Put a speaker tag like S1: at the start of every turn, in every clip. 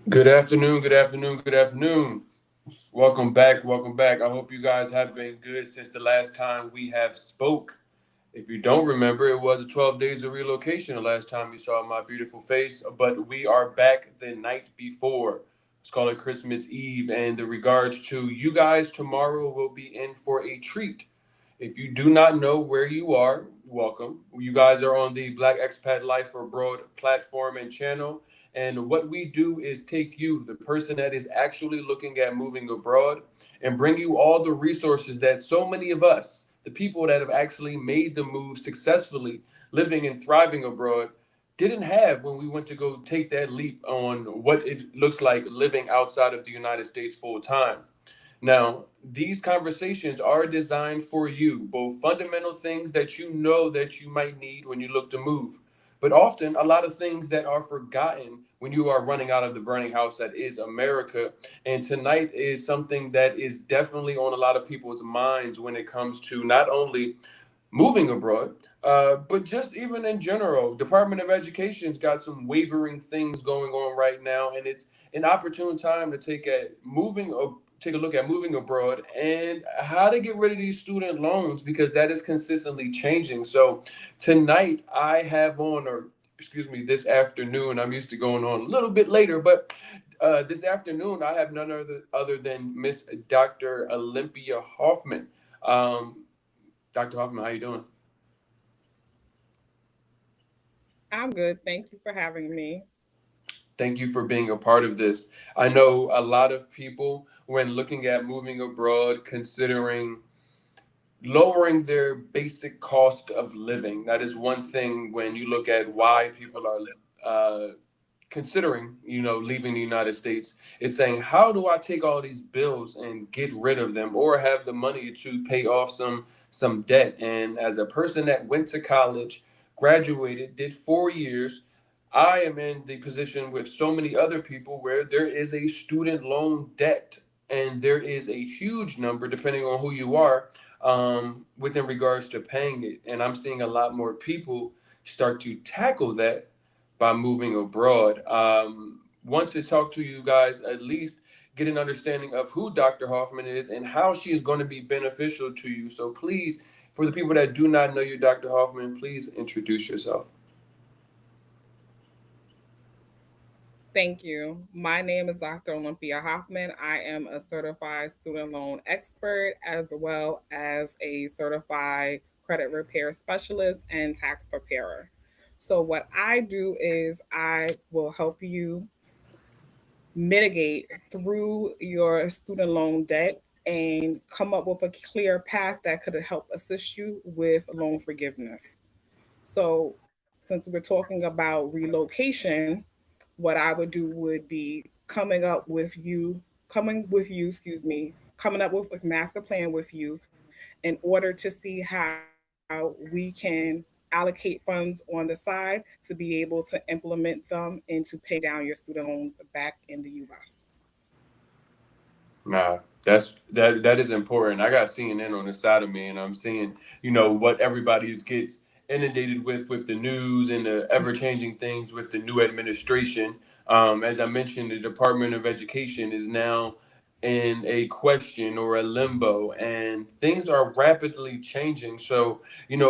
S1: Good afternoon, good afternoon, good afternoon. Welcome back, welcome back. I hope you guys have been good since the last time we have spoke. If you don't remember, it was 12 days of relocation the last time you saw my beautiful face, but we are back the night before. Let's call it Christmas Eve. And in regards to you guys, tomorrow will be in for a treat. If you do not know where you are, welcome. You guys are on the Black Expat Life Abroad platform and channel. And what we do is take you, the person that is actually looking at moving abroad, and bring you all the resources that so many of us, the people that have actually made the move successfully, living and thriving abroad, didn't have when we went to go take that leap on what it looks like living outside of the United States full time. Now, these conversations are designed for you, both fundamental things that you know that you might need when you look to move, but often a lot of things that are forgotten when you are running out of the burning house that is America. And tonight is something that is definitely on a lot of people's minds when it comes to not only moving abroad, but just even in general. Department of Education's got some wavering things going on right now, and it's an opportune time to take a look at moving abroad and how to get rid of these student loans because that is consistently changing. So tonight I have on, or excuse me, this afternoon, I'm used to going on a little bit later, but this afternoon I have none other than Miss Dr. Olympia Hoffman. Um, Dr. Hoffman, how you doing?
S2: I'm good. Thank you for having me.
S1: Thank you for being a part of this. I know a lot of people, when looking at moving abroad, considering lowering their basic cost of living. That is one thing when you look at why people are considering, leaving the United States. It's saying, how do I take all these bills and get rid of them, or have the money to pay off some debt? And as a person that went to college, graduated, did 4 years. I am in the position with so many other people where there is a student loan debt, and there is a huge number, depending on who you are, within regards to paying it. And I'm seeing a lot more people start to tackle that by moving abroad. Want to talk to you guys, at least get an understanding of who Dr. Hoffman is and how she is going to be beneficial to you. So please, for the people that do not know you, Dr. Hoffman, please introduce yourself.
S2: Thank you. My name is Dr. Olympia Hoffman. I am a certified student loan expert as well as a certified credit repair specialist and tax preparer. So, what I do is I will help you mitigate through your student loan debt and come up with a clear path that could help assist you with loan forgiveness. So, since we're talking about relocation, what I would do would be coming up with a master plan with you in order to see how we can allocate funds on the side to be able to implement them and to pay down your student loans back in the US.
S1: Nah, that is important. I got CNN on the side of me, and I'm seeing, what everybody gets inundated with the news and the ever changing things with the new administration. As I mentioned, the Department of Education is now in a question or a limbo, and things are rapidly changing. So,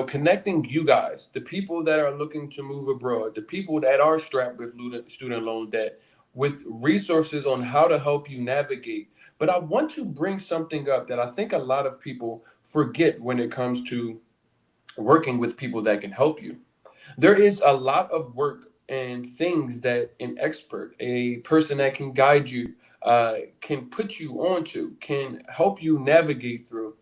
S1: connecting you guys, the people that are looking to move abroad, the people that are strapped with student loan debt, with resources on how to help you navigate. But I want to bring something up that I think a lot of people forget when it comes to working with people that can help you. There is a lot of work and things that an expert, a person that can guide you, can put you onto, can help you navigate through.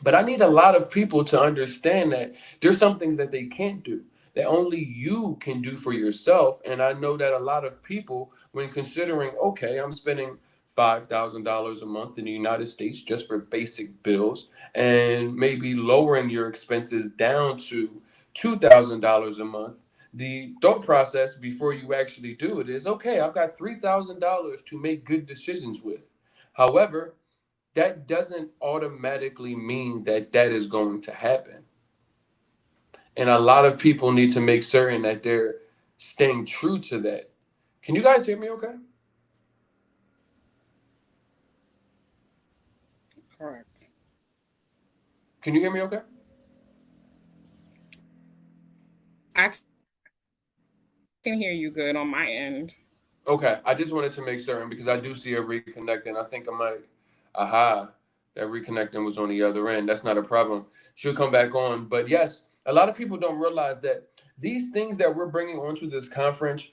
S1: But I need a lot of people to understand that there's some things that they can't do, that only you can do for yourself. And I know that a lot of people, when considering, okay, I'm spending $5,000 a month in the United States just for basic bills, and maybe lowering your expenses down to $2,000 a month. The thought process before you actually do it is, okay, I've got $3,000 to make good decisions with. However, that doesn't automatically mean that that is going to happen. And a lot of people need to make certain that they're staying true to that. Can you guys hear me okay?
S2: Correct.
S1: Can you hear me okay?
S2: I can hear you good on my end.
S1: Okay, I just wanted to make certain because I do see a reconnecting. I think I might, aha, that reconnecting was on the other end. That's not a problem. She'll come back on. But yes, a lot of people don't realize that these things that we're bringing onto this conference,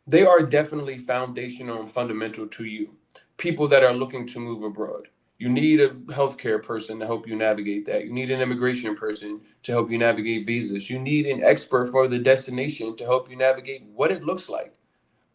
S1: they are definitely foundational and fundamental to you. People that are looking to move abroad. You need a healthcare person to help you navigate that. You need an immigration person to help you navigate visas. You need an expert for the destination to help you navigate what it looks like.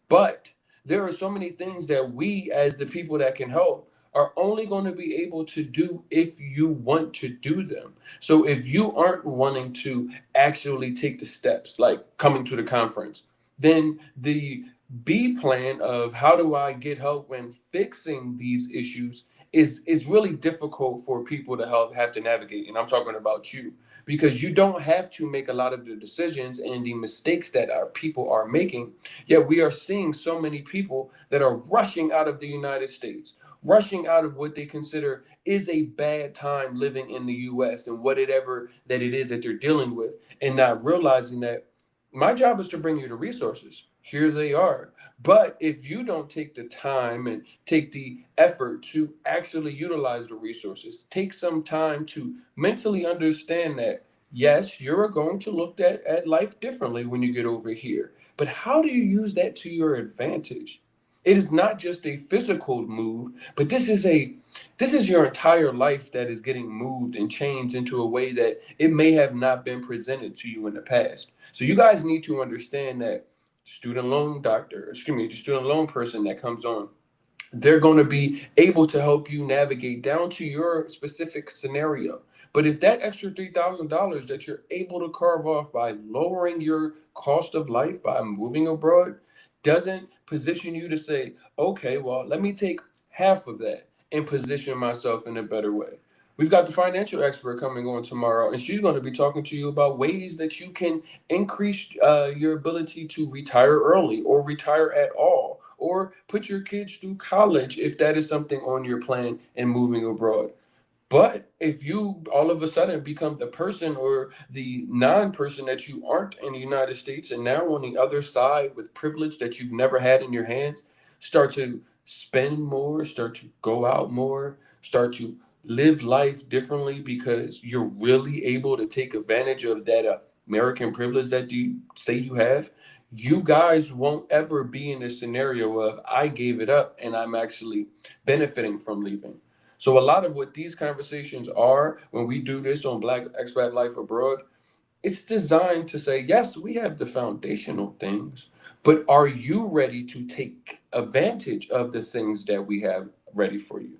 S1: But there are so many things that we, as the people that can help, are only going to be able to do if you want to do them. So if you aren't wanting to actually take the steps, like coming to the conference, then the B plan of how do I get help when fixing these issues is really difficult for people to help have to navigate. And I'm talking about you because you don't have to make a lot of the decisions and the mistakes that our people are making. Yet we are seeing so many people that are rushing out of the United States, rushing out of what they consider is a bad time living in the US and whatever that it is that they're dealing with, and not realizing that my job is to bring you the resources. Here they are. But if you don't take the time and take the effort to actually utilize the resources, take some time to mentally understand that, yes, you're going to look at life differently when you get over here. But how do you use that to your advantage? It is not just a physical move, but this is your entire life that is getting moved and changed into a way that it may have not been presented to you in the past. So you guys need to understand that student loan doctor, excuse me, the student loan person that comes on, they're going to be able to help you navigate down to your specific scenario. But if that extra $3,000 that you're able to carve off by lowering your cost of life by moving abroad doesn't position you to say, okay, well, let me take half of that and position myself in a better way. We've got the financial expert coming on tomorrow, and she's going to be talking to you about ways that you can increase your ability to retire early or retire at all, or put your kids through college if that is something on your plan and moving abroad. But if you all of a sudden become the person or the non person that you aren't in the United States, and now on the other side with privilege that you've never had in your hands, start to spend more, start to go out more, start to live life differently because you're really able to take advantage of that American privilege that you say you have, you guys won't ever be in a scenario of I gave it up and I'm actually benefiting from leaving. So a lot of what these conversations are when we do this on Black Expat Life Abroad, it's designed to say, yes, we have the foundational things, but are you ready to take advantage of the things that we have ready for you?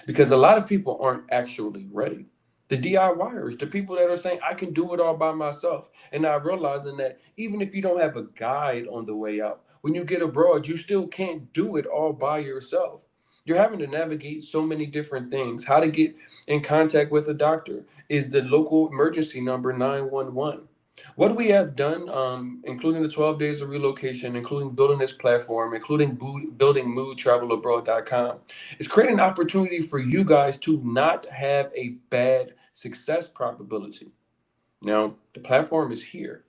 S1: Because a lot of people aren't actually ready. The DIYers, the people that are saying, I can do it all by myself, and not realizing that even if you don't have a guide on the way out, when you get abroad, you still can't do it all by yourself. You're having to navigate so many different things. How to get in contact with a doctor? Is the local emergency number 911? What we have done, including the 12 days of relocation, including building this platform, including building moodtravelabroad.com, is create an opportunity for you guys to not have a bad success probability. Now, the platform is here.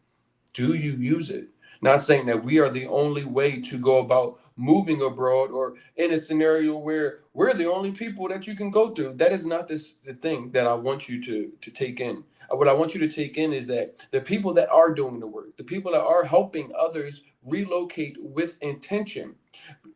S1: Do you use it? Not saying that we are the only way to go about moving abroad or in a scenario where we're the only people that you can go through. That is not the thing that I want you to take in. What I want you to take in is that the people that are doing the work, the people that are helping others relocate with intention,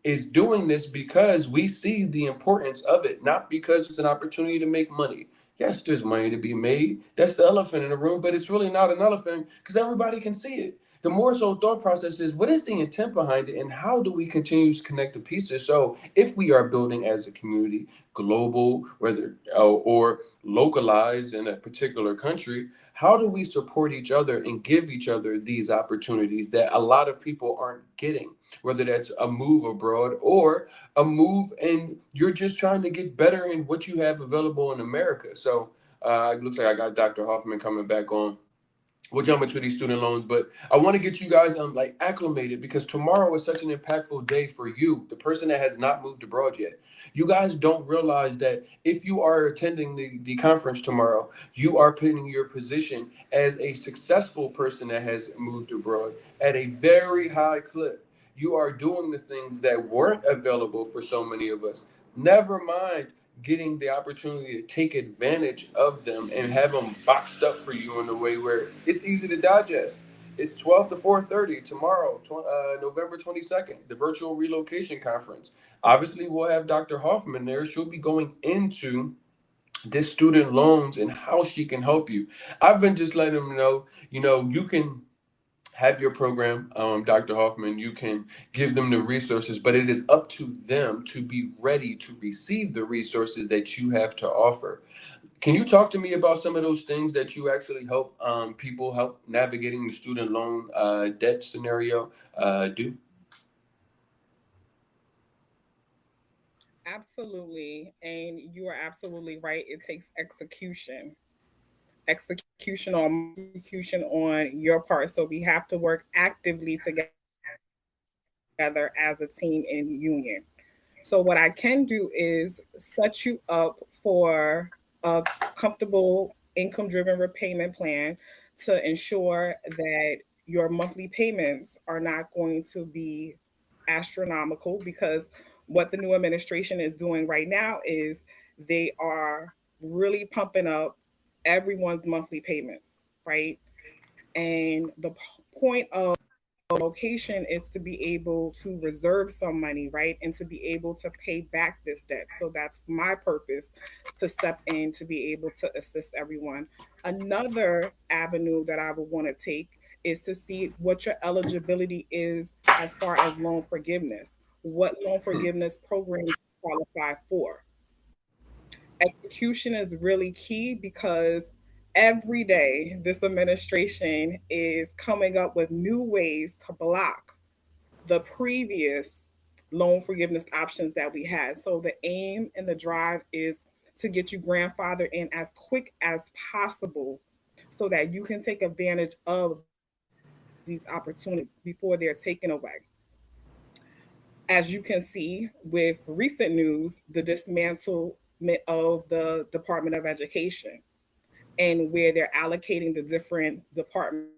S1: is doing this because we see the importance of it, not because it's an opportunity to make money. Yes, there's money to be made. That's the elephant in the room, but it's really not an elephant because everybody can see it. The more so thought process is what is the intent behind it and how do we continue to connect the pieces? So if we are building as a community, global, whether or localized in a particular country, how do we support each other and give each other these opportunities that a lot of people aren't getting? Whether that's a move abroad or a move and you're just trying to get better in what you have available in America. So it looks like I got Dr. Hoffman coming back on. we'll jump into these student loans, but I want to get you guys like acclimated because tomorrow is such an impactful day for you, the person that has not moved abroad yet. You guys don't realize that if you are attending the conference tomorrow, you are putting your position as a successful person that has moved abroad at a very high clip. You are doing the things that weren't available for so many of us. Never mind getting the opportunity to take advantage of them and have them boxed up for you in a way where it's easy to digest. It's 12 to 4:30 tomorrow, November 22nd, the virtual relocation conference. Obviously, we'll have Dr. Hoffman there. She'll be going into this student loans and how she can help you. I've been just letting them know, you can have your program, Dr. Hoffman. You can give them the resources, but it is up to them to be ready to receive the resources that you have to offer. Can you talk to me about some of those things that you actually help people help navigating the student loan debt scenario do?
S2: Absolutely. And you are absolutely right. It takes execution on your part. So we have to work actively together as a team in union. So what I can do is set you up for a comfortable income driven repayment plan to ensure that your monthly payments are not going to be astronomical, because what the new administration is doing right now is they are really pumping up everyone's monthly payments, right? And the point of location is to be able to reserve some money, right? And to be able to pay back this debt. So that's my purpose, to step in to be able to assist everyone. Another avenue that I would want to take is to see what your eligibility is as far as loan forgiveness. What loan
S1: Hmm.
S2: forgiveness programs you qualify for. Execution is really key because every day this administration is coming up with new ways to block the previous loan forgiveness options that we had. So the aim and the drive is to get you grandfathered in as quick as possible so that you can take advantage of these opportunities before they're taken away. As you can see with recent news, the dismantlement of the Department of Education, and where they're allocating the different departments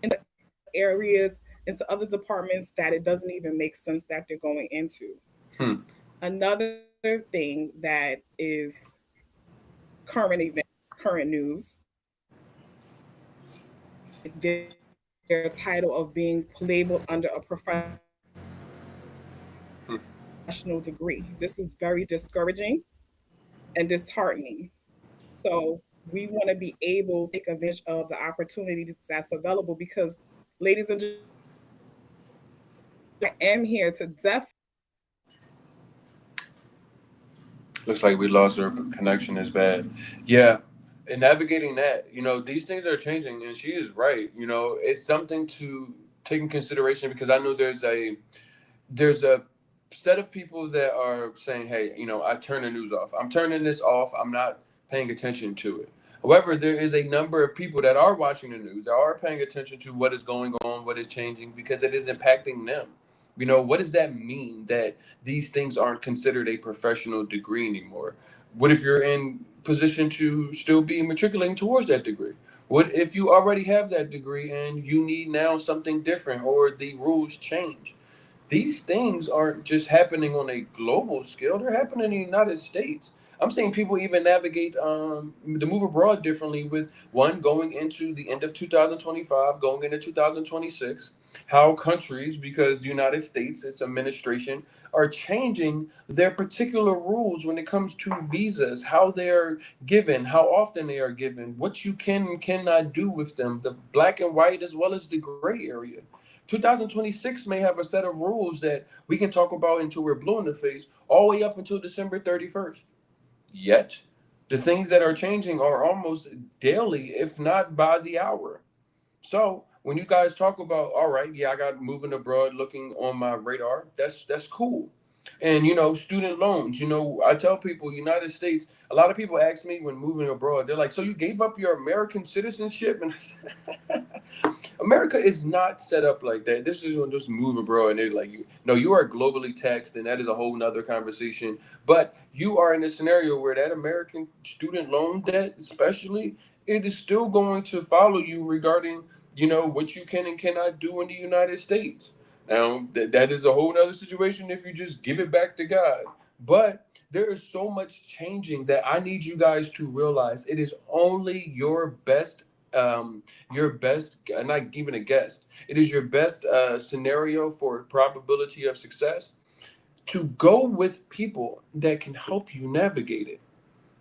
S2: into areas, into other departments that it doesn't even make sense that they're going into.
S1: Hmm.
S2: Another thing that is current events, current news, their title of being labeled under a professional degree. This is very discouraging and disheartening. So we want to be able to take advantage of the opportunities that's available because, ladies and gentlemen, I am here to definitely
S1: Looks like we lost our connection is bad. Yeah. And navigating that, these things are changing and she is right. It's something to take in consideration because I know there's a set of people that are saying, hey, I turn the news off. I'm turning this off. I'm not paying attention to it. However, there is a number of people that are watching the news, that are paying attention to what is going on, what is changing, because it is impacting them. What does that mean that these things aren't considered a professional degree anymore? What if you're in position to still be matriculating towards that degree? What if you already have that degree and you need now something different or the rules change? These things aren't just happening on a global scale, they're happening in the United States. I'm seeing people even navigate the move abroad differently with one going into the end of 2025, going into 2026. How countries, because the United States, its administration, are changing their particular rules when it comes to visas, how they're given, how often they are given, what you can and cannot do with them, the black and white as well as the gray area. 2026 may have a set of rules that we can talk about until we're blue in the face, all the way up until December 31st. Yet, the things that are changing are almost daily, if not by the hour. So, when you guys talk about, all right, yeah, I got moving abroad looking on my radar, that's cool. And student loans. I tell people, United States. A lot of people ask me when moving abroad, they're like, "So you gave up your American citizenship?" And I said, America is not set up like that. This is just move abroad, and they're like, no, you are globally taxed, and that is a whole nother conversation. But you are in a scenario where that American student loan debt, especially, it is still going to follow you regarding, what you can and cannot do in the United States. Now, that is a whole nother situation if you just give it back to God. But there is so much changing that I need you guys to realize it is only your best, not even a guess, it is your best scenario for probability of success to go with people that can help you navigate it.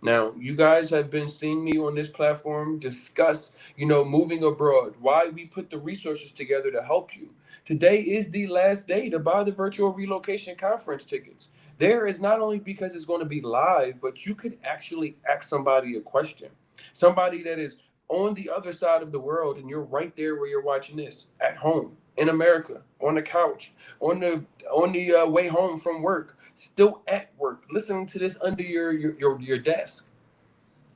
S1: Now, you guys have been seeing me on this platform discuss, moving abroad, why we put the resources together to help you. Today is the last day to buy the virtual relocation conference tickets. There is not only because it's going to be live, but you could actually ask somebody a question. Somebody that is on the other side of the world, and you're right there where you're watching this at home in America, on the couch, on the way home from work, still at work, listening to this under your desk.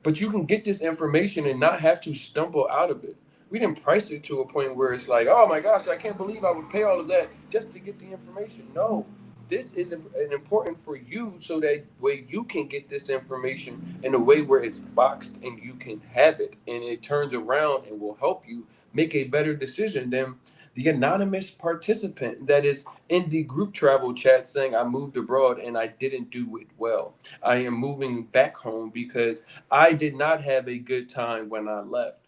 S1: But you can get this information and not have to stumble out of it. We didn't price it to a point where it's like, oh my gosh, I can't believe I would pay all of that just to get the information. No, this is important for you so that way you can get this information in a way where it's boxed and you can have it and it turns around and will help you make a better decision than the anonymous participant that is in the group travel chat saying, I moved abroad and I didn't do it well. I am moving back home because I did not have a good time when I left.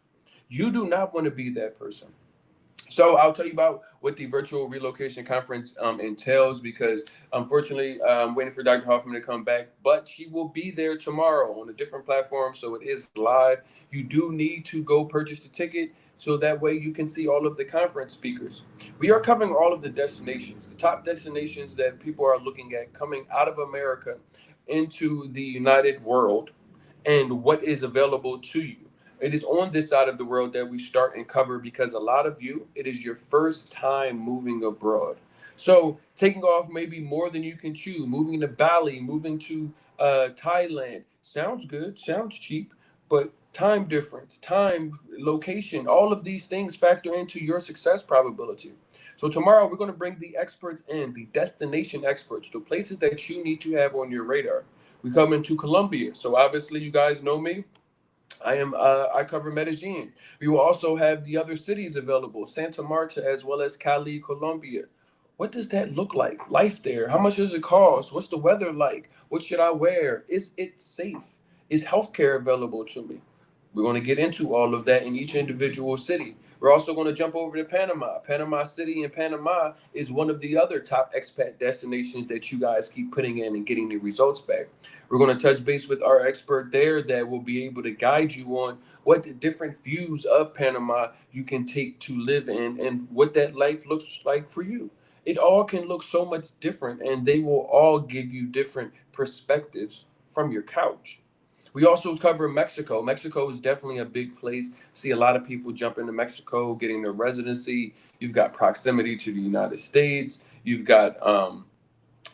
S1: You do not want to be that person. So I'll tell you about what the virtual relocation conference entails because unfortunately I'm waiting for Dr. Hoffman to come back, but she will be there tomorrow on a different platform. So it is live. You do need to go purchase the ticket so that way you can see all of the conference speakers. We are covering all of the destinations, the top destinations that people are looking at coming out of America into the United World and what is available to you. It is on this side of the world that we start and cover because a lot of you, it is your first time moving abroad. So taking off maybe more than you can chew, moving to Bali, moving to Thailand, sounds good, sounds cheap, but time difference, time, location, all of these things factor into your success probability. So tomorrow we're going to bring the experts in, the destination experts, the places that you need to have on your radar. We come into Colombia, so obviously you guys know me. I cover Medellin. We will also have the other cities available, Santa Marta as well as Cali, Colombia. What does that look like? Life there. How much does it cost? What's the weather like? What should I wear? Is it safe? Is healthcare available to me? We're going to get into all of that in each individual city. We're also going to jump over to Panama. Panama City and Panama is one of the other top expat destinations that you guys keep putting in and getting the results back. We're going to touch base with our expert there that will be able to guide you on what the different views of Panama you can take to live in and what that life looks like for you. It all can look so much different, and they will all give you different perspectives from your couch. We also cover Mexico. Mexico is definitely a big place. See a lot of people jump into Mexico, getting their residency. You've got proximity to the United States. You've got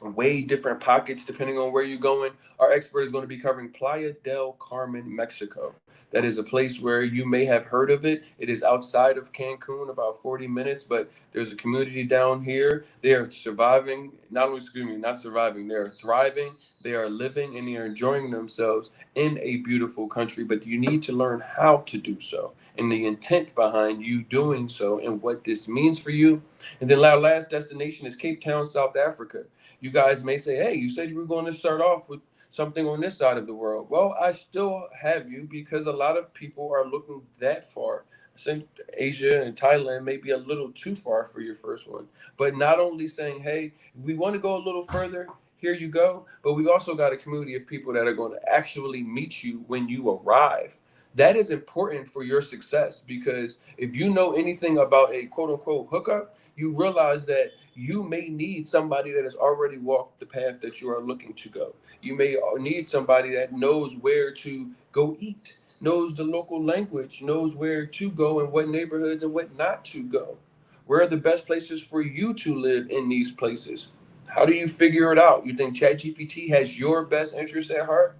S1: way different pockets depending on where you're going. Our expert is going to be covering Playa del Carmen, Mexico. That is a place where you may have heard of it. It is outside of Cancun, about 40 minutes, but there's a community down here. They are surviving, not only, excuse me, not surviving, they are thriving, they are living, and they are enjoying themselves in a beautiful country. But you need to learn how to do so and the intent behind you doing so and what this means for you. And then our last destination is Cape Town, South Africa. You guys may say, hey, you said you were going to start off with something on this side of the world. Well, I still have you because a lot of people are looking that far. I think Asia and Thailand may be a little too far for your first one. But not only saying, hey, if we want to go a little further, here you go. But we've also got a community of people that are going to actually meet you when you arrive. That is important for your success because if you know anything about a quote unquote hookup, you realize that you may need somebody that has already walked the path that you are looking to go. You may need somebody that knows where to go eat, knows the local language, knows where to go and what neighborhoods and what not to go. Where are the best places for you to live in these places? How do you figure it out? You think ChatGPT has your best interest at heart?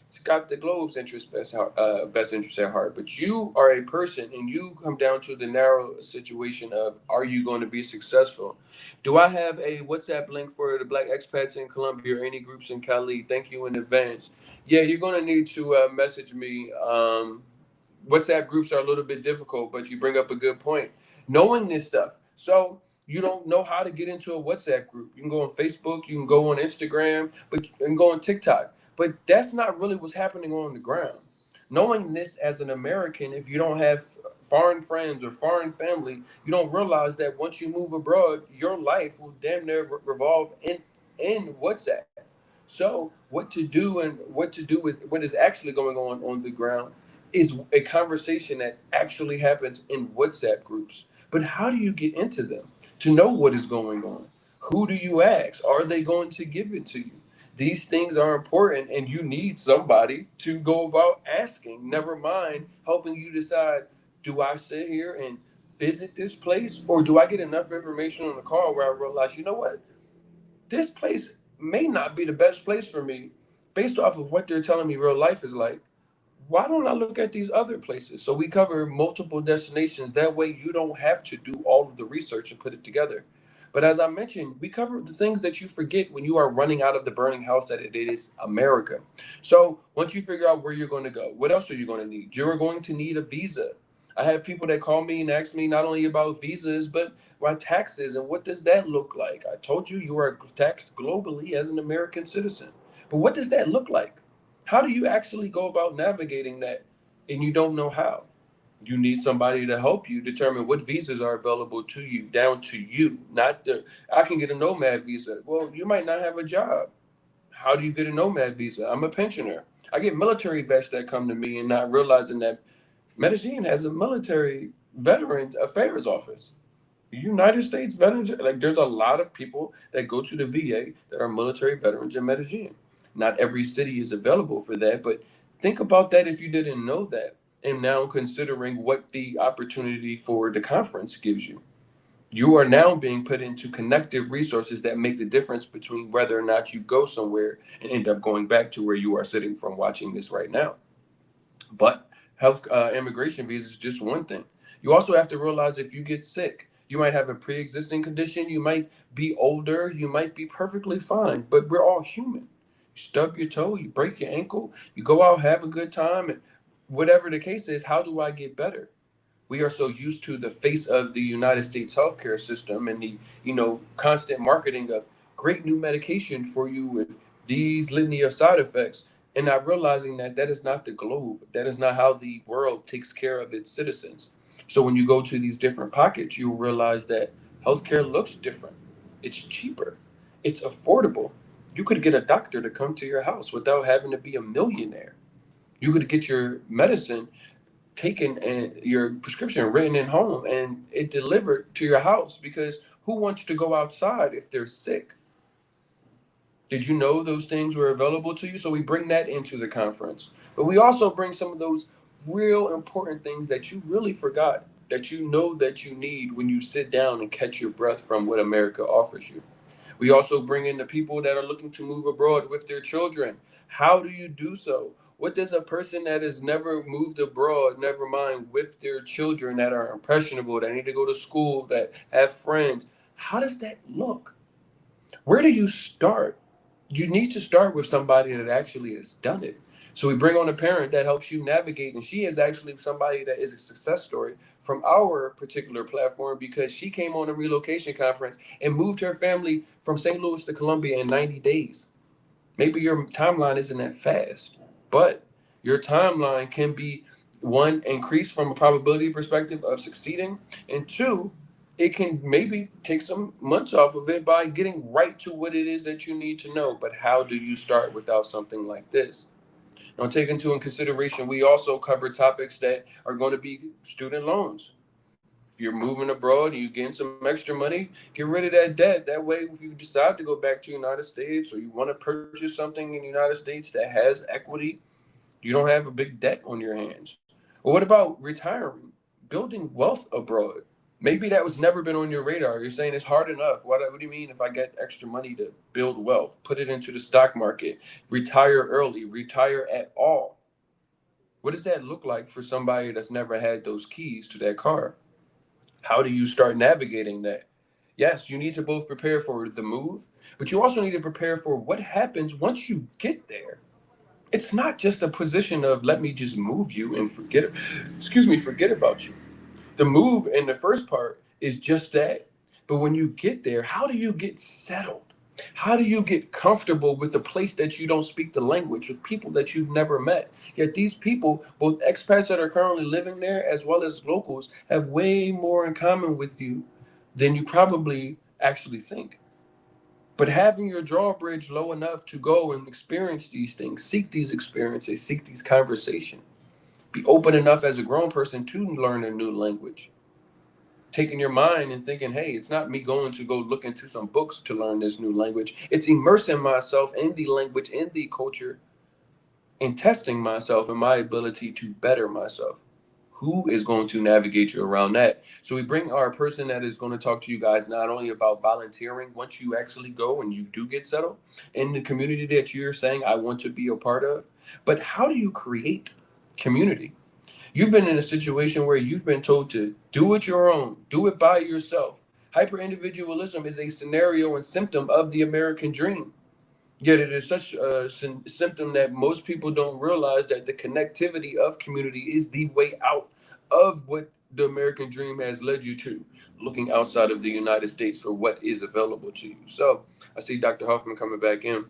S1: It's got the globe's best interest at heart. But you are a person, and you come down to the narrow situation of: are you going to be successful? Do I have a WhatsApp link for the Black expats in Colombia or any groups in Cali? Thank you in advance. Yeah, you're going to need to message me. WhatsApp groups are a little bit difficult, but you bring up a good point. Knowing this stuff. So you don't know how to get into a WhatsApp group. You can go on Facebook, you can go on Instagram, but you can go on TikTok. But that's not really what's happening on the ground. Knowing this as an American, if you don't have foreign friends or foreign family, you don't realize that once you move abroad, your life will damn near revolve in WhatsApp. So what to do and what to do with what is actually going on the ground is a conversation that actually happens in WhatsApp groups. But how do you get into them to know what is going on? Who do you ask? Are they going to give it to you? These things are important, and you need somebody to go about asking. Never mind helping you decide: do I sit here and visit this place, or do I get enough information on the call where I realize, you know what? This place may not be the best place for me based off of what they're telling me real life is like. Why don't I look at these other places? So we cover multiple destinations. That way you don't have to do all of the research and put it together. But as I mentioned, we cover the things that you forget when you are running out of the burning house that it is America. So once you figure out where you're going to go, what else are you going to need? You're going to need a visa. I have people that call me and ask me not only about visas, but my taxes and what does that look like? I told you you are taxed globally as an American citizen. But what does that look like? How do you actually go about navigating that and you don't know how? You need somebody to help you determine what visas are available to you, down to you. Not the I can get a nomad visa. Well, you might not have a job. How do you get a nomad visa? I'm a pensioner. I get military vets that come to me and not realizing that Medellin has a military veterans affairs office. United States veterans, like there's a lot of people that go to the VA that are military veterans in Medellin. Not every city is available for that, but think about that if you didn't know that. And now considering what the opportunity for the conference gives you. You are now being put into connective resources that make the difference between whether or not you go somewhere and end up going back to where you are sitting from watching this right now. But health immigration visa is just one thing. You also have to realize if you get sick, you might have a pre-existing condition, you might be older, you might be perfectly fine, but we're all human. You stub your toe, you break your ankle, you go out, have a good time, and whatever the case is, how do I get better? We are so used to the face of the United States healthcare system and the constant marketing of great new medication for you with these litany of side effects, and not realizing that that is not the globe. That is not how the world takes care of its citizens. So when you go to these different pockets, you'll realize that healthcare looks different. It's cheaper. It's affordable. You could get a doctor to come to your house without having to be a millionaire. You could get your medicine taken and your prescription written in home and it delivered to your house, because who wants to go outside if they're sick? Did you know those things were available to you? So we bring that into the conference. But we also bring some of those real important things that you really forgot, that you know that you need when you sit down and catch your breath from what America offers you. We also bring in the people that are looking to move abroad with their children. How do you do so? What does a person that has never moved abroad, never mind with their children that are impressionable, that need to go to school, that have friends, how does that look? Where do you start? You need to start with somebody that actually has done it. So we bring on a parent that helps you navigate, and she is actually somebody that is a success story from our particular platform, because she came on a relocation conference and moved her family from St. Louis to Columbia in 90 days. Maybe your timeline isn't that fast, but your timeline can be one, increased from a probability perspective of succeeding, and two, it can maybe take some months off of it by getting right to what it is that you need to know. But how do you start without something like this? Now, take into consideration, we also cover topics that are going to be student loans. If you're moving abroad and you're getting some extra money, get rid of that debt. That way, if you decide to go back to the United States or you want to purchase something in the United States that has equity, you don't have a big debt on your hands. Or what about retiring, building wealth abroad? Maybe that was never been on your radar. You're saying it's hard enough. What do you mean if I get extra money to build wealth, put it into the stock market, retire early, retire at all? What does that look like for somebody that's never had those keys to that car? How do you start navigating that? Yes, you need to both prepare for the move, but you also need to prepare for what happens once you get there. It's not just a position of let me just move you and forget about you. The move in the first part is just that. But when you get there, how do you get settled? How do you get comfortable with a place that you don't speak the language, with people that you've never met? Yet these people, both expats that are currently living there as well as locals, have way more in common with you than you probably actually think. But having your drawbridge low enough to go and experience these things, seek these experiences, seek these conversations, be open enough as a grown person to learn a new language, taking your mind and thinking, hey, it's not me going to go look into some books to learn this new language. It's immersing myself in the language, in the culture, and testing myself and my ability to better myself. Who is going to navigate you around that? So we bring our person that is going to talk to you guys not only about volunteering once you actually go and you do get settled in the community that you're saying, I want to be a part of, but how do you create community? You've been in a situation where you've been told to do it your own, do it by yourself. Hyper individualism is a scenario and symptom of the American dream. Yet it is such a symptom that most people don't realize that the connectivity of community is the way out of what the American dream has led you to, looking outside of the United States for what is available to you. So I see Dr. Hoffman coming back in.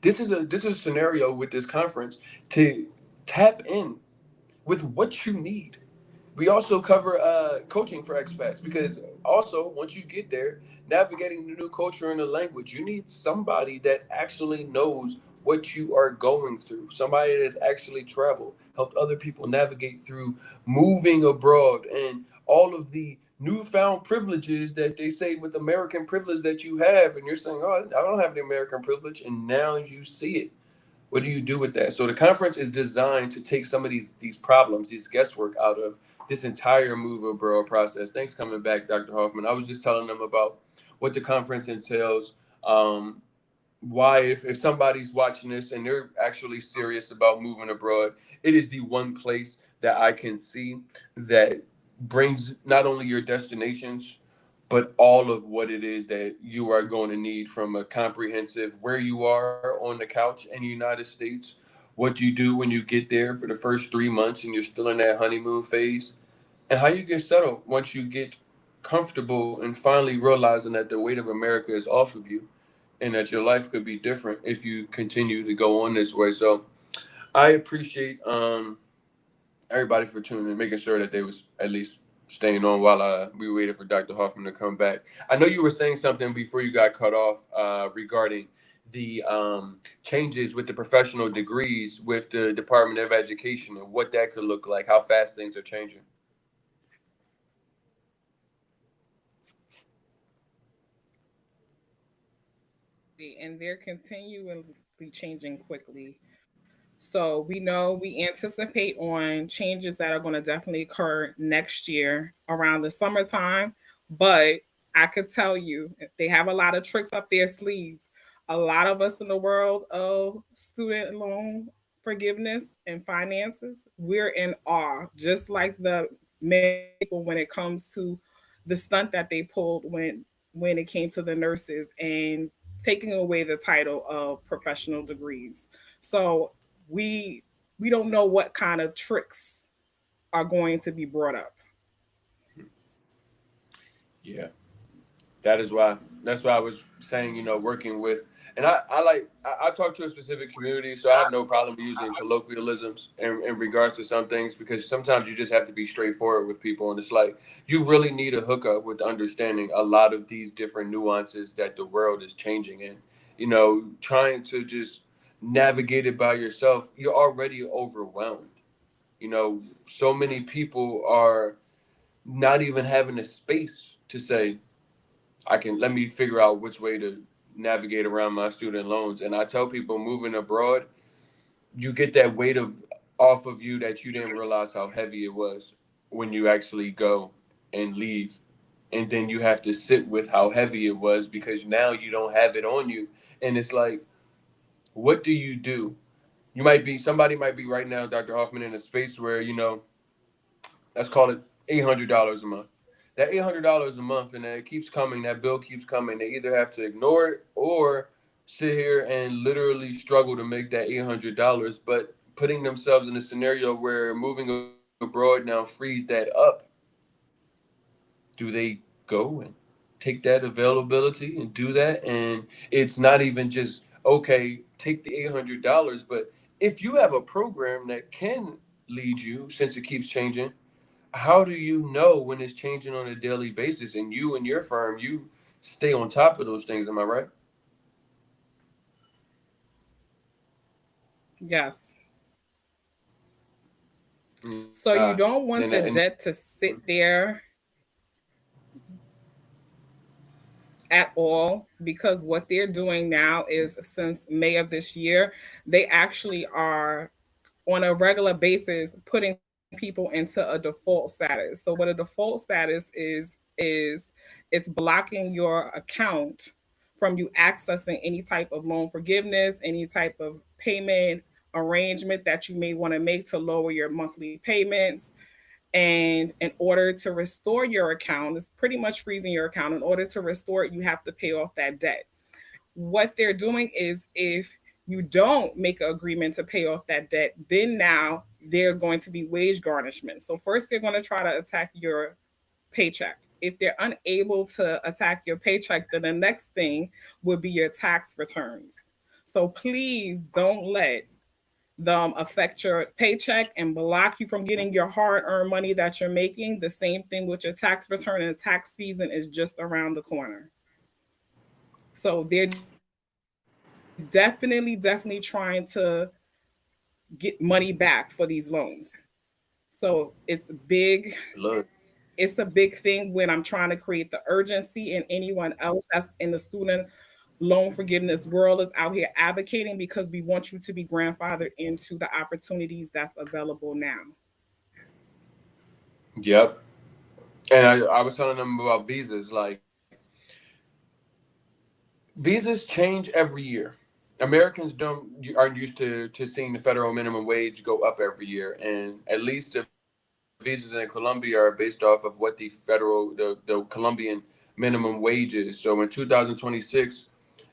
S1: This is a scenario with this conference to tap in with what you need. We also cover coaching for expats because also once you get there, navigating the new culture and the language, you need somebody that actually knows what you are going through. Somebody that's actually traveled, helped other people navigate through moving abroad and all of the newfound privileges that they say with American privilege that you have, and you're saying, "Oh, I don't have the American privilege," and now you see it. What do you do with that? So the conference is designed to take some of these problems, these guesswork out of this entire move abroad process. Thanks coming back, Dr. Hoffman. I was just telling them about what the conference entails. Why, if somebody's watching this and they're actually serious about moving abroad, it is the one place that I can see that brings not only your destinations but all of what it is that you are going to need, from a comprehensive where you are on the couch in the United States, what you do when you get there for the first 3 months and you're still in that honeymoon phase, and how you get settled once you get comfortable and finally realizing that the weight of America is off of you and that your life could be different if you continue to go on this way. So I appreciate everybody for tuning in, making sure that they was at least staying on while we waited for Dr. Hoffman to come back. I know you were saying something before you got cut off regarding the changes with the professional degrees with the Department of Education and what that could look like, how fast things are changing.
S2: And they're continually changing quickly. So we know we anticipate on changes that are going to definitely occur next year around the summertime. But I could tell you, they have a lot of tricks up their sleeves. A lot of us in the world of student loan forgiveness and finances, we're in awe, just like the many people when it comes to the stunt that they pulled when it came to the nurses and taking away the title of professional degrees. So we we don't know what kind of tricks are going to be brought up.
S1: Yeah. That's why I was saying, working with, and I talk to a specific community, so I have no problem using colloquialisms in regards to some things, because sometimes you just have to be straightforward with people, and it's like you really need a hookup with understanding a lot of these different nuances that the world is changing in. Trying to just navigate it by yourself, you're already overwhelmed. So many people are not even having a space to say, I can let me figure out which way to navigate around my student loans. And I tell people moving abroad, you get that weight of off of you that you didn't realize how heavy it was when you actually go. and leave. And then you have to sit with how heavy it was because now you don't have it on you. And it's like, what do you do? You might be, somebody might be right now, Dr. Hoffman, in a space where, let's call it $800 a month. That $800 a month, and that keeps coming, that bill keeps coming. They either have to ignore it or sit here and literally struggle to make that $800. But putting themselves in a scenario where moving abroad now frees that up, do they go and take that availability and do that? And it's not even just, okay, take the $800, but if you have a program that can lead you, since it keeps changing, how do you know when it's changing on a daily basis? And you and your firm, you stay on top of those things. Am I right?
S2: Yes. So
S1: And
S2: you don't want the debt to sit there at all, because what they're doing now is, since May of this year, they actually are on a regular basis putting people into a default status. So what a default status is it's blocking your account from you accessing any type of loan forgiveness, any type of payment arrangement that you may want to make to lower your monthly payments. And in order to restore your account, it's pretty much freezing your account. In order to restore it, you have to pay off that debt. What they're doing is, if you don't make an agreement to pay off that debt, then now there's going to be wage garnishment. So first they're going to try to attack your paycheck. If they're unable to attack your paycheck, then the next thing would be your tax returns. So please don't let them affect your paycheck and block you from getting your hard earned money that you're making. The same thing with your tax return, and the tax season is just around the corner. So they're definitely trying to get money back for these loans. So
S1: Look,
S2: it's a big thing when I'm trying to create the urgency, and anyone else that's in the student loan forgiveness world is out here advocating, because we want you to be grandfathered into the opportunities that's available now.
S1: yep. And I was telling them about visas. Like, visas change every year. Americans don't aren't used to seeing the federal minimum wage go up every year, and at least the visas in Colombia are based off of what the Colombian minimum wage is. So in 2026,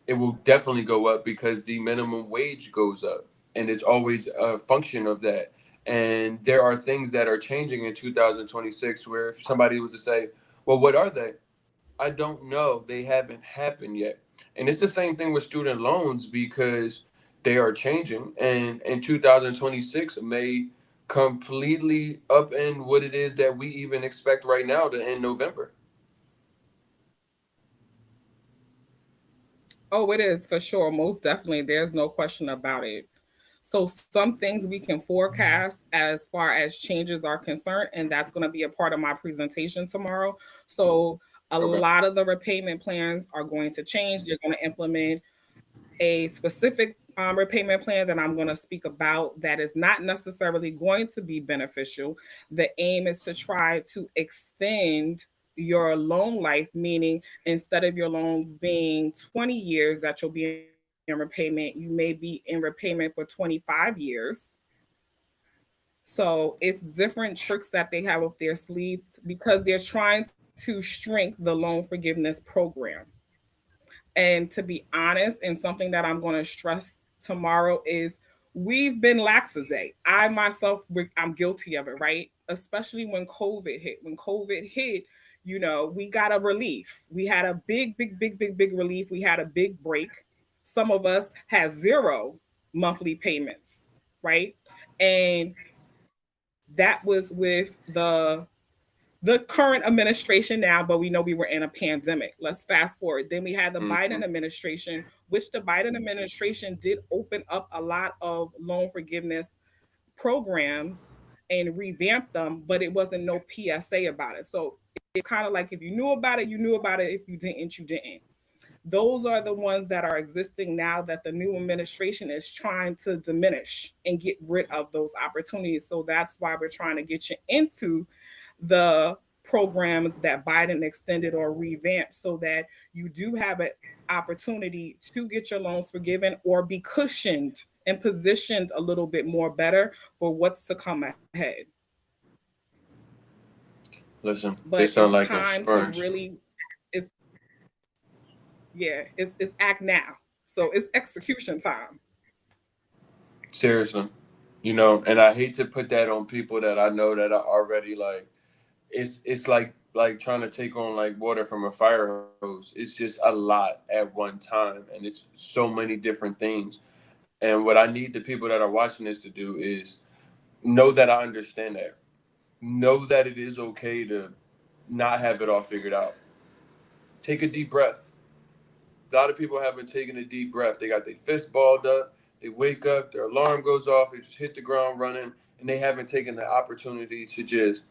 S1: it will definitely go up because the minimum wage goes up, and it's always a function of that. And there are things that are changing in 2026 where if somebody was to say, well, what are they? I don't know. They haven't happened yet. And it's the same thing with student loans because they are changing. And in 2026 may completely upend what it is that we even expect right now to end November.
S2: Oh, it is for sure. Most definitely. There's no question about it. So, some things we can forecast as far as changes are concerned, and that's going to be a part of my presentation tomorrow. So, a
S1: Okay.
S2: lot of the repayment plans are going to change. They're going to implement a specific repayment plan that I'm going to speak about that is not necessarily going to be beneficial. The aim is to try to extend your loan life, meaning instead of your loans being 20 years that you'll be in repayment, you may be in repayment for 25 years. So it's different tricks that they have up their sleeves because they're trying to shrink the loan forgiveness program. And to be honest, and something that I'm going to stress tomorrow is, we've been laxate. I myself, I'm guilty of it, right? Especially when COVID hit. When COVID hit, we got a relief. We had a big relief. We had a big break. Some of us had zero monthly payments, right? And that was with the current administration now, but we know we were in a pandemic. Let's fast forward. Then we had the Biden
S1: Mm-hmm.
S2: administration, which the Biden administration did open up a lot of loan forgiveness programs and revamp them, but it wasn't no PSA about it. So it's kind of like, if you knew about it, you knew about it. If you didn't, you didn't. Those are the ones that are existing now that the new administration is trying to diminish and get rid of those opportunities. So that's why we're trying to get you into the programs that Biden extended or revamped so that you do have an opportunity to get your loans forgiven or be cushioned and positioned a little bit more better for what's to come ahead.
S1: Listen,
S2: But
S1: they
S2: it's
S1: sound like
S2: time to
S1: insurance.
S2: really, it's, yeah, it's act now. So it's execution time.
S1: Seriously. And I hate to put that on people that I know that are already like it's like trying to take on like water from a fire hose. It's just a lot at one time and it's so many different things. And what I need the people that are watching this to do is know that I understand that. Know that it is okay to not have it all figured out. Take a deep breath. A lot of people haven't taken a deep breath. They got their fist balled up. They wake up, their alarm goes off, they just hit the ground running, and they haven't taken the opportunity to just.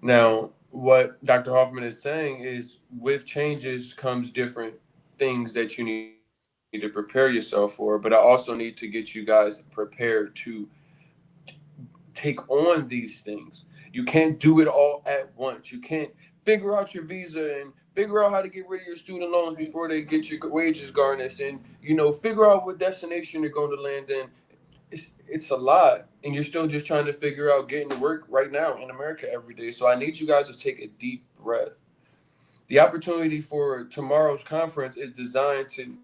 S1: Now, what Dr. Hoffman is saying is with changes comes different things that you need to prepare yourself for, but I also need to get you guys prepared to take on these things. You can't do it all at once. You can't figure out your visa and figure out how to get rid of your student loans before they get your wages garnished and figure out what destination you're going to land in. It's a lot and you're still just trying to figure out getting to work right now in America every day. So I need you guys to take a deep breath. The opportunity for tomorrow's conference is designed to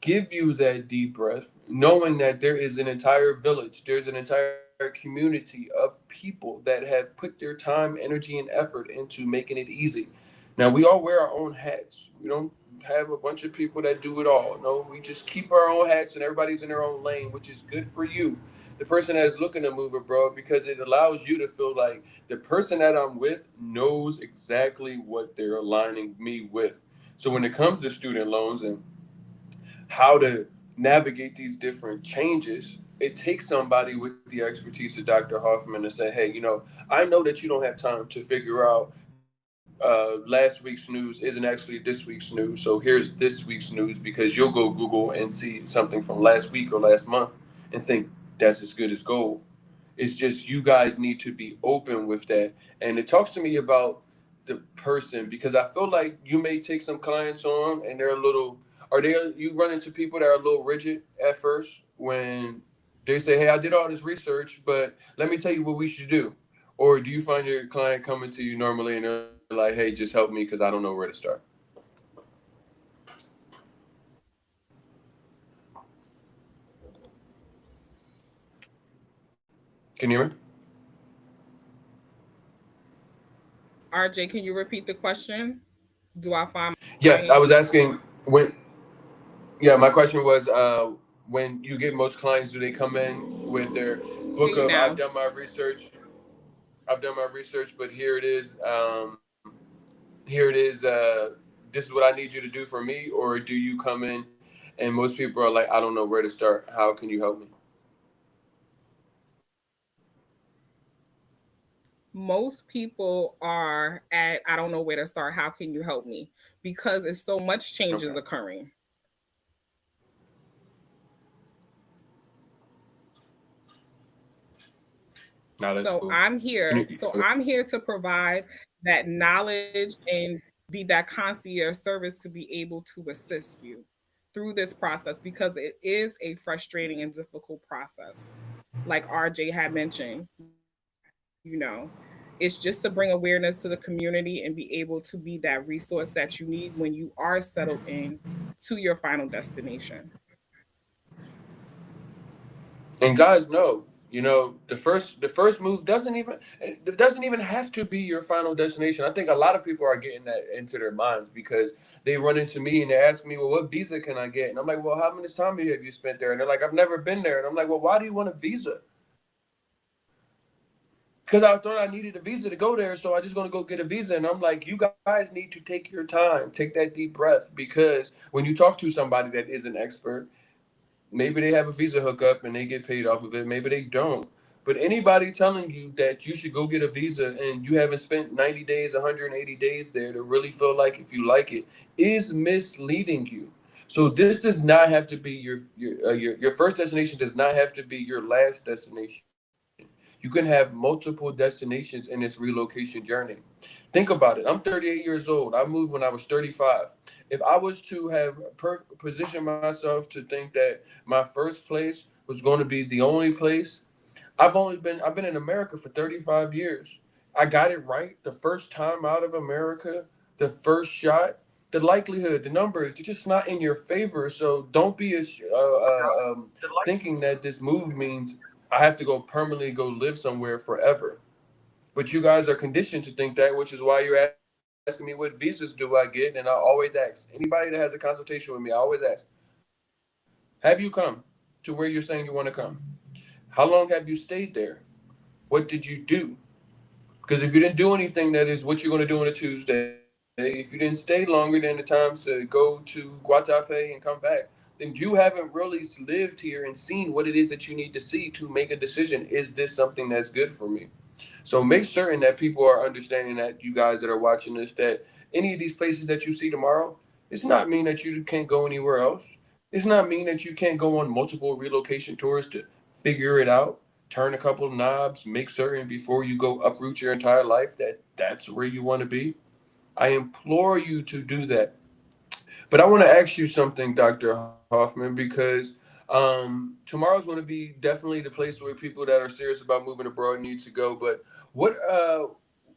S1: give you that deep breath, knowing that there is an entire village, there's an entire community of people that have put their time, energy, and effort into making it easy. Now, we all wear our own hats. We don't have a bunch of people that do it all. No, we just keep our own hats and everybody's in their own lane, which is good for you. The person that is looking to move abroad because it allows you to feel like the person that I'm with knows exactly what they're aligning me with. So when it comes to student loans and how to navigate these different changes, it takes somebody with the expertise of Dr. Hoffman to say, hey, I know that you don't have time to figure out last week's news isn't actually this week's news. So here's this week's news because you'll go Google and see something from last week or last month and think that's as good as gold. It's just you guys need to be open with that. And it talks to me about the person because I feel like you may take some clients on and they're a little, are they, you run into people that are a little rigid at first when they say, hey, I did all this research, but let me tell you what we should do. Or do you find your client coming to you normally and they're like, hey, just help me because I don't know where to start? Can you hear me?
S2: RJ, can you repeat the question? Do I find
S1: Yes, I was asking when. Yeah, my question was, when you get most clients, do they come in with their book
S2: you
S1: of
S2: now?
S1: I've done my research, but here it is. Here it is. This is what I need you to do for me, or do you come in and most people are like, I don't know where to start. How can you help me?
S2: Most people are at, I don't know where to start. How can you help me? Because it's so much changes
S1: Okay,
S2: occurring.
S1: now that's
S2: So
S1: cool.
S2: I'm
S1: Can
S2: here.
S1: you?
S2: So I'm here to provide that knowledge and be that concierge service to be able to assist you through this process because it is a frustrating and difficult process. Like RJ had mentioned, it's just to bring awareness to the community and be able to be that resource that you need when you are settled in to your final destination.
S1: And guys know, the first move doesn't even have to be your final destination. I think a lot of people are getting that into their minds because they run into me and they ask me, well, what visa can I get? And I'm like, well, how much time have you spent there? And they're like, I've never been there. And I'm like, well, why do you want a visa? Because I thought I needed a visa to go there, so I just gonna go get a visa. And I'm like, you guys need to take your time, take that deep breath, because when you talk to somebody that is an expert, maybe they have a visa hookup and they get paid off of it. Maybe they don't. But anybody telling you that you should go get a visa and you haven't spent 90 days, 180 days there to really feel like if you like it is misleading you. So this does not have to be your first destination. Does not have to be your last destination. You can You can have multiple destinations in this relocation journey. Think about it. I'm 38 years old. I moved when I was 35. If I was to have positioned myself to think that my first place was going to be the only place, I've been in America for 35 years. I got it right the first time out of America, the first shot. The likelihood, the numbers, they're just not in your favor. So don't be thinking that this move means I have to go permanently go live somewhere forever. But you guys are conditioned to think that, which is why you're asking me what visas do I get, and I always ask anybody that has a consultation with me. I always ask, have you come to where you're saying you want to come? How long have you stayed there? What did you do? Because if you didn't do anything that is what you're going to do on a Tuesday, if you didn't stay longer than the times to go to Guatape and come back, then you haven't really lived here and seen what it is that you need to see to make a decision. Is this something that's good for me? So make certain that people are understanding, that you guys that are watching this, that any of these places that you see tomorrow, it's not mean that you can't go anywhere else. It's not mean that you can't go on multiple relocation tours to figure it out, turn a couple of knobs, make certain before you go uproot your entire life that that's where you want to be. I implore you to do that. But I want to ask you something, Dr. Hoffman, because tomorrow's going to be definitely the place where people that are serious about moving abroad need to go. But what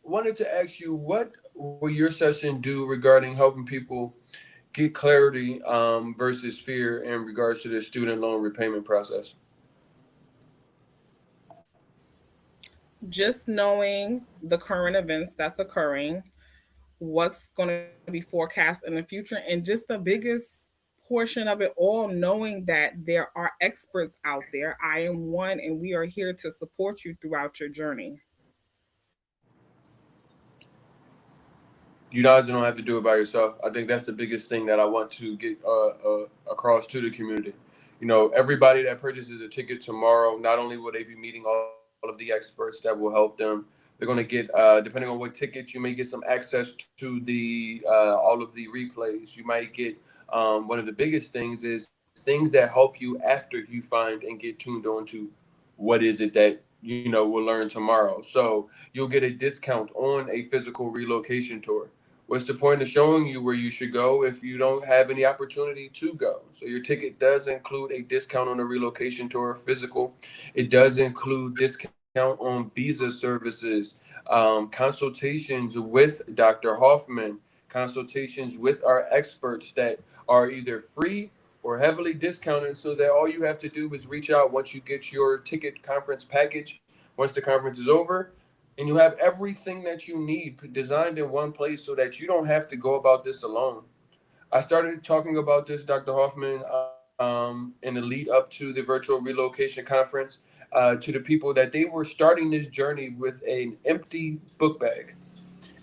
S1: wanted to ask you, what will your session do regarding helping people get clarity versus fear in regards to the student loan repayment process?
S2: Just knowing the current events that's occurring, what's going to be forecast in the future, and just the biggest portion of it all, knowing that there are experts out there. I am one, and we are here to support you throughout your journey.
S1: You guys don't have to do it by yourself. I think that's the biggest thing that I want to get across to the community. You know, everybody that purchases a ticket tomorrow, not only will they be meeting all of the experts that will help them, they're going to get, depending on what ticket, you may get some access to the all of the replays. You might get one of the biggest things is things that help you after you find and get tuned on to what is it that we'll learn tomorrow. So you'll get a discount on a physical relocation tour. What's the point of showing you where you should go if you don't have any opportunity to go? So your ticket does include a discount on a relocation tour physical. It does include discount on visa services, consultations with Dr. Hoffman, consultations with our experts that are either free or heavily discounted, so that all you have to do is reach out once you get your ticket conference package, once the conference is over, and you have everything that you need designed in one place so that you don't have to go about this alone. I started talking about this, Dr. Hoffman, in the lead up to the virtual relocation conference, to the people that they were starting this journey with an empty book bag.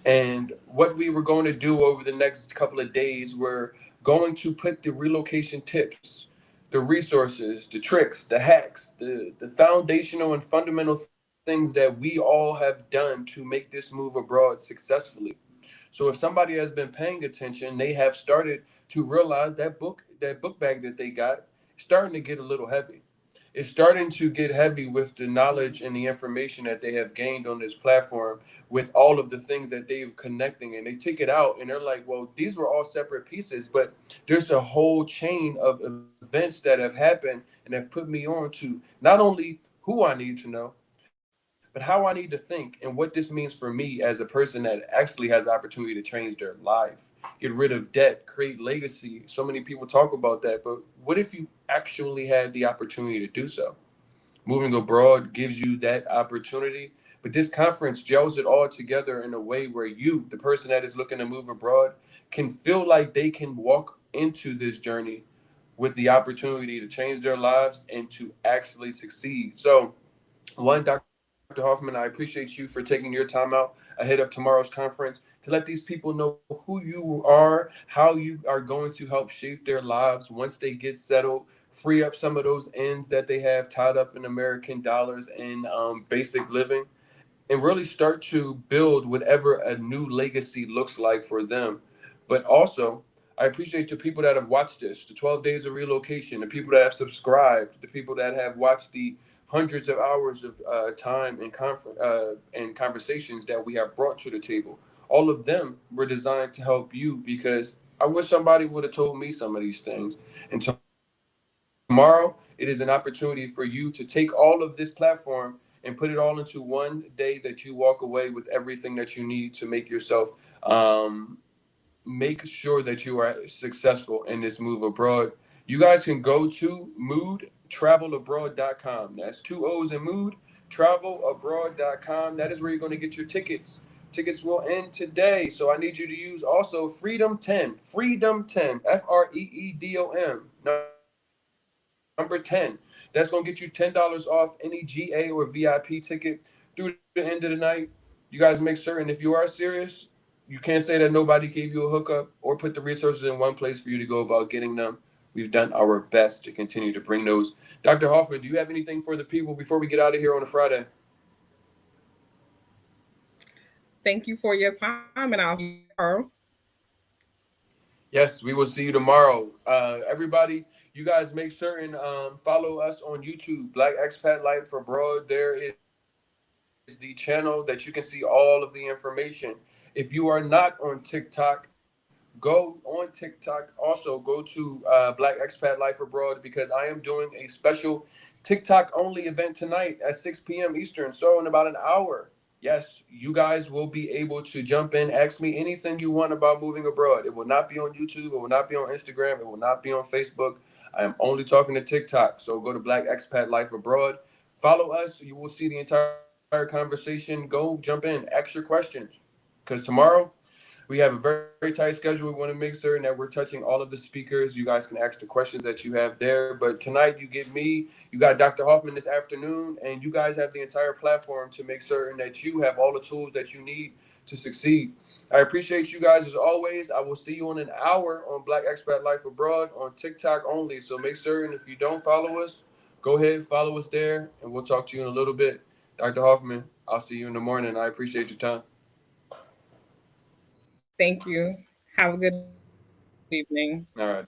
S1: And what we were going to do over the next couple of days, we're going to put the relocation tips, the resources, the tricks, the hacks, the foundational and fundamental things that we all have done to make this move abroad successfully. So if somebody has been paying attention, they have started to realize that book bag that they got, starting to get a little heavy. It's starting to get heavy with the knowledge and the information that they have gained on this platform, with all of the things that they're connecting. And they take it out and they're like, well, these were all separate pieces, but there's a whole chain of events that have happened and have put me on to not only who I need to know, but how I need to think and what this means for me as a person that actually has the opportunity to change their life, get rid of debt, create legacy. So many people talk about that, but what if you actually had the opportunity to do so? Moving abroad gives you that opportunity, but this conference gels it all together in a way where you, the person that is looking to move abroad, can feel like they can walk into this journey with the opportunity to change their lives and to actually succeed. So, one, Dr. Hoffman, I appreciate you for taking your time out ahead of tomorrow's conference to let these people know who you are, how you are going to help shape their lives once they get settled, free up some of those ends that they have tied up in American dollars and basic living, and really start to build whatever a new legacy looks like for them. But also, I appreciate the people that have watched this, the 12 days of relocation, the people that have subscribed, the people that have watched the hundreds of hours of time and conversations that we have brought to the table. All of them were designed to help you because I wish somebody would have told me some of these things. And tomorrow, it is an opportunity for you to take all of this platform and put it all into one day that you walk away with everything that you need to make yourself make sure that you are successful in this move abroad. You guys can go to moodtravelabroad.com. That's two O's in mood, travelabroad.com. That is where you're going to get your tickets. Tickets will end today. So I need you to use also Freedom 10, Freedom 10, FREEDOM, number 10. That's going to get you $10 off any GA or VIP ticket through the end of the night. You guys make certain if you are serious, you can't say that nobody gave you a hookup or put the resources in one place for you to go about getting them. We've done our best to continue to bring those. Dr. Hoffman, do you have anything for the people before we get out of here on a Friday?
S2: Thank you for your time, and I'll see you tomorrow.
S1: Yes, we will see you tomorrow. Everybody, you guys make certain follow us on YouTube, Black Expat Life Abroad. There is the channel that you can see all of the information. If you are not on TikTok, go on TikTok. Also, go to Black Expat Life Abroad because I am doing a special TikTok only event tonight at 6 p.m. Eastern. So, in about an hour, yes, you guys will be able to jump in, ask me anything you want about moving abroad. It will not be on YouTube, it will not be on Instagram, it will not be on Facebook. I am only talking to TikTok. So, go to Black Expat Life Abroad. Follow us. You will see the entire conversation. Go jump in, ask your questions. Because tomorrow, we have a very tight schedule. We want to make certain that we're touching all of the speakers. You guys can ask the questions that you have there. But tonight, you get me, you got Dr. Hoffman this afternoon, and you guys have the entire platform to make certain that you have all the tools that you need to succeed. I appreciate you guys as always. I will see you in an hour on Black Expat Life Abroad on TikTok only. So make certain if you don't follow us, go ahead, follow us there, and we'll talk to you in a little bit. Dr. Hoffman, I'll see you in the morning. I appreciate your time.
S2: Thank you. Have a good evening.
S1: All right.